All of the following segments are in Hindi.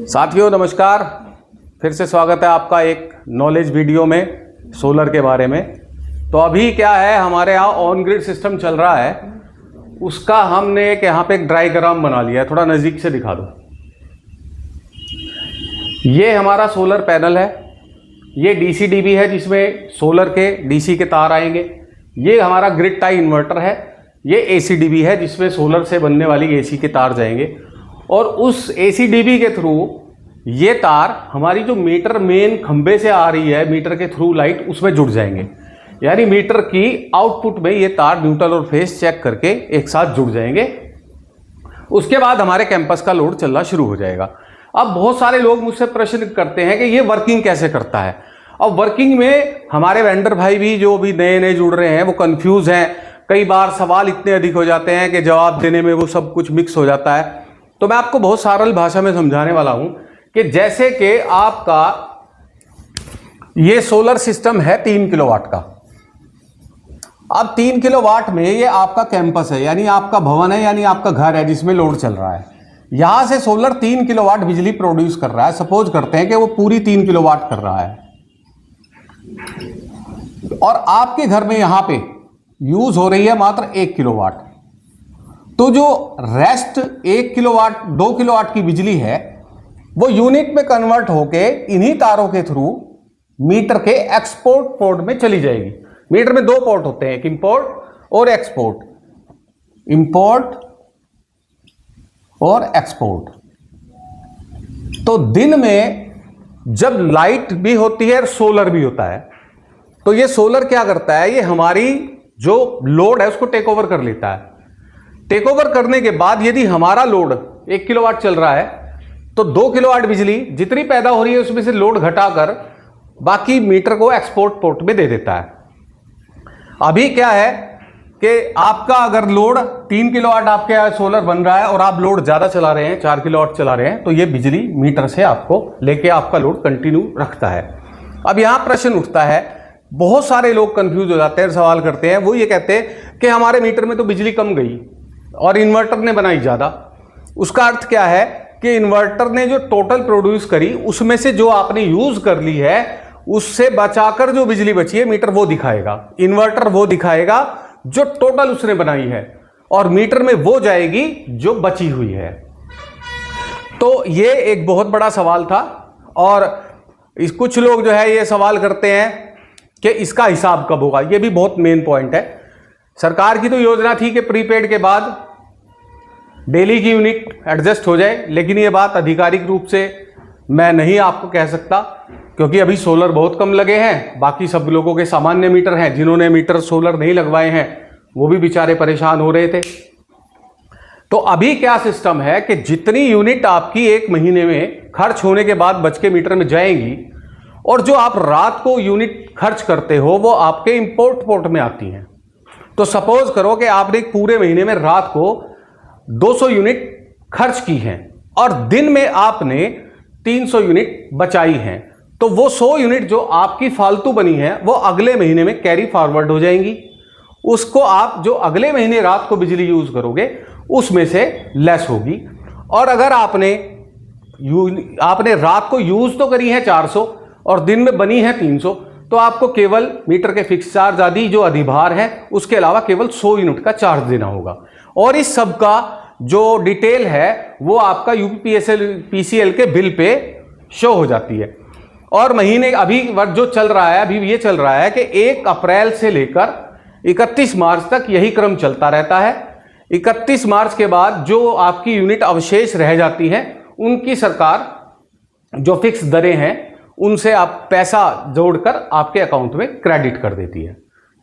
साथियों नमस्कार, फिर से स्वागत है आपका एक नॉलेज वीडियो में सोलर के बारे में। तो अभी क्या है, हमारे यहाँ ऑन ग्रिड सिस्टम चल रहा है, उसका हमने एक यहाँ पे एक डायग्राम बना लिया है। थोड़ा नज़दीक से दिखा दो। ये हमारा सोलर पैनल है, ये डीसी डीबी है जिसमें सोलर के डीसी के तार आएंगे। ये हमारा ग्रिड टाई इन्वर्टर है, ये एसी डीबी है जिसमें सोलर से बनने वाली एसी के तार जाएंगे। और उस एसी डीबी के थ्रू ये तार हमारी जो मीटर मेन खंबे से आ रही है, मीटर के थ्रू लाइट, उसमें जुड़ जाएंगे। यानी मीटर की आउटपुट में ये तार न्यूट्रल और फेस चेक करके एक साथ जुड़ जाएंगे। उसके बाद हमारे कैंपस का लोड चलना शुरू हो जाएगा। अब बहुत सारे लोग मुझसे प्रश्न करते हैं कि ये वर्किंग कैसे करता है। अब वर्किंग में हमारे वेंडर भाई भी जो भी नए नए जुड़ रहे हैं वो कंफ्यूज हैं। कई बार सवाल इतने अधिक हो जाते हैं कि जवाब देने में वो सब कुछ मिक्स हो जाता है। तो मैं आपको बहुत सरल भाषा में समझाने वाला हूं कि जैसे कि आपका ये सोलर सिस्टम है 3 किलोवाट का। अब 3 किलोवाट में ये आपका कैंपस है, यानी आपका भवन है, यानी आपका घर है जिसमें लोड चल रहा है। यहां से सोलर 3 किलोवाट बिजली प्रोड्यूस कर रहा है। सपोज करते हैं कि वो पूरी 3 किलोवाट कर रहा है और आपके घर में यहां पे यूज हो रही है मात्र 1 किलोवाट। तो जो रेस्ट 1 किलोवाट 2 किलोवाट की बिजली है वो यूनिट में कन्वर्ट होके इन्हीं तारों के थ्रू मीटर के एक्सपोर्ट पोर्ट में चली जाएगी। मीटर में 2 पोर्ट होते हैं, एक इंपोर्ट और एक्सपोर्ट। इंपोर्ट और एक्सपोर्ट। तो दिन में जब लाइट भी होती है, सोलर भी होता है, तो ये सोलर क्या करता है, ये हमारी जो लोड है उसको टेक ओवर कर लेता है। टेक ओवर करने के बाद यदि हमारा लोड 1 किलोवाट चल रहा है तो 2 किलोवाट बिजली जितनी पैदा हो रही है उसमें से लोड घटाकर बाकी मीटर को एक्सपोर्ट पोर्ट में दे देता है। अभी क्या है कि आपका अगर लोड 3 किलोवाट आपके यहाँ सोलर बन रहा है और आप लोड ज्यादा चला रहे हैं, 4 किलोवाट चला रहे हैं, तो ये बिजली मीटर से आपको लेके आपका लोड कंटिन्यू रखता है। अब यहां प्रश्न उठता है, बहुत सारे लोग कंफ्यूज हो जाते हैं, सवाल करते हैं। वो ये कहते हैं कि हमारे मीटर में तो बिजली कम गई और इन्वर्टर ने बनाई ज्यादा। उसका अर्थ क्या है कि इन्वर्टर ने जो टोटल प्रोड्यूस करी उसमें से जो आपने यूज कर ली है उससे बचाकर जो बिजली बची है मीटर वो दिखाएगा। इन्वर्टर वो दिखाएगा जो टोटल उसने बनाई है और मीटर में वो जाएगी जो बची हुई है। तो ये एक बहुत बड़ा सवाल था और कुछ लोग जो है ये सवाल करते हैं कि इसका हिसाब कब होगा। ये भी बहुत मेन पॉइंट है। सरकार की तो योजना थी कि प्रीपेड के बाद डेली की यूनिट एडजस्ट हो जाए, लेकिन ये बात आधिकारिक रूप से मैं नहीं आपको कह सकता क्योंकि अभी सोलर बहुत कम लगे हैं। बाकी सब लोगों के सामान्य मीटर हैं, जिन्होंने मीटर सोलर नहीं लगवाए हैं वो भी बेचारे परेशान हो रहे थे। तो अभी क्या सिस्टम है कि जितनी यूनिट आपकी 1 महीने में खर्च होने के बाद बच के मीटर में जाएंगी और जो आप रात को यूनिट खर्च करते हो वो आपके इंपोर्ट पोर्ट में आती हैं। तो सपोज करो कि आपने पूरे महीने में रात को 200 यूनिट खर्च की हैं और दिन में आपने 300 यूनिट बचाई हैं, तो वो 100 यूनिट जो आपकी फालतू बनी है वो अगले महीने में कैरी फॉरवर्ड हो जाएंगी। उसको आप जो अगले महीने रात को बिजली यूज करोगे उसमें से लेस होगी। और अगर आपने रात को यूज तो करी है 400 और दिन में बनी है 300, तो आपको केवल मीटर के फिक्स चार्ज आदि जो अधिभार है उसके अलावा केवल 100 यूनिट का चार्ज देना होगा। और इस सब का जो डिटेल है वो आपका यूपीपीसीएल के बिल पे शो हो जाती है। और महीने अभी वर्ष जो चल रहा है, अभी ये चल रहा है कि 1 अप्रैल से लेकर 31 मार्च तक यही क्रम चलता रहता है। 31 मार्च के बाद जो आपकी यूनिट अवशेष रह जाती हैं उनकी सरकार जो फिक्स दरें हैं उनसे आप पैसा जोड़कर आपके अकाउंट में क्रेडिट कर देती है।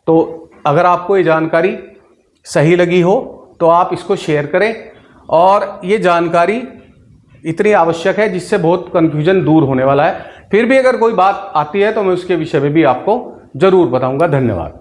तो अगर आपको ये जानकारी सही लगी हो तो आप इसको शेयर करें। और ये जानकारी इतनी आवश्यक है जिससे बहुत कंफ्यूजन दूर होने वाला है। फिर भी अगर कोई बात आती है तो मैं उसके विषय में भी आपको जरूर बताऊंगा। धन्यवाद।